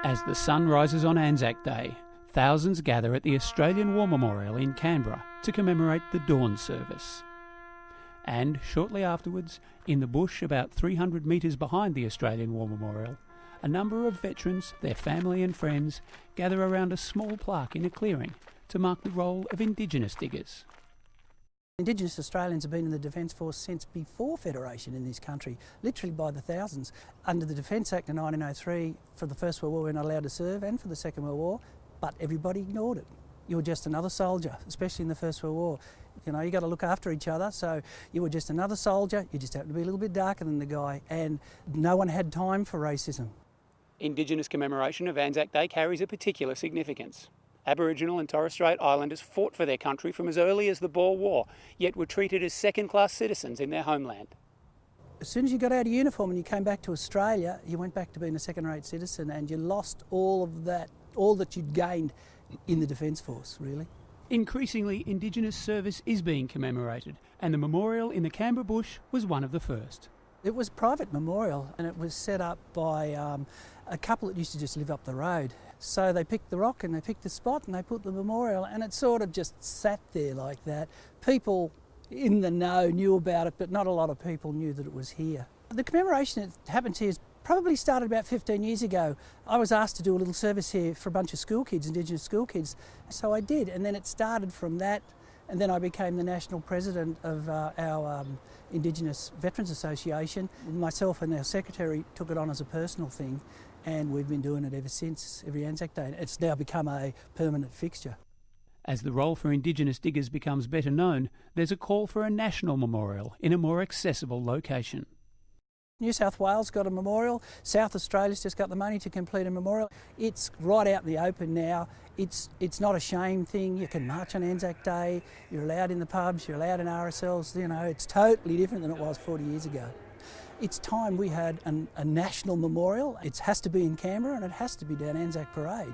As the sun rises on Anzac Day, thousands gather at the Australian War Memorial in Canberra to commemorate the dawn service. And shortly afterwards, in the bush about 300 metres behind the Australian War Memorial, a number of veterans, their family and friends, gather around a small plaque in a clearing to mark the role of Indigenous diggers. Indigenous Australians have been in the Defence Force since before Federation in this country, literally by the thousands. Under the Defence Act of 1903, for the First World War we were not allowed to serve, and for the Second World War, but everybody ignored it. You were just another soldier, especially in the First World War. You know, you got to look after each other, so you were just another soldier, you just happened to be a little bit darker than the guy, and no one had time for racism. Indigenous commemoration of Anzac Day carries a particular significance. Aboriginal and Torres Strait Islanders fought for their country from as early as the Boer War, yet were treated as second-class citizens in their homeland. As soon as you got out of uniform and you came back to Australia, you went back to being a second-rate citizen, and you lost all of that, all that you'd gained in the Defence Force, really. Increasingly, Indigenous service is being commemorated, and the memorial in the Canberra bush was one of the first. It was a private memorial, and it was set up by a couple that used to just live up the road. So they picked the rock and they picked the spot and they put the memorial, and it sort of just sat there like that. People in the know knew about it, but not a lot of people knew that it was here. The commemoration that happens here probably started about 15 years ago. I was asked to do a little service here for a bunch of school kids, Indigenous school kids, so I did, and then it started from that, and then I became the national president of our Indigenous Veterans Association. Myself and our secretary took it on as a personal thing, and we've been doing it ever since, every Anzac Day. It's now become a permanent fixture. As the role for Indigenous diggers becomes better known, there's a call for a national memorial in a more accessible location. New South Wales got a memorial, South Australia's just got the money to complete a memorial. It's right out in the open now. It's not a shame thing. You can march on Anzac Day, you're allowed in the pubs, you're allowed in RSLs, you know, it's totally different than it was 40 years ago. It's time we had a national memorial. It has to be in Canberra, and it has to be down Anzac Parade.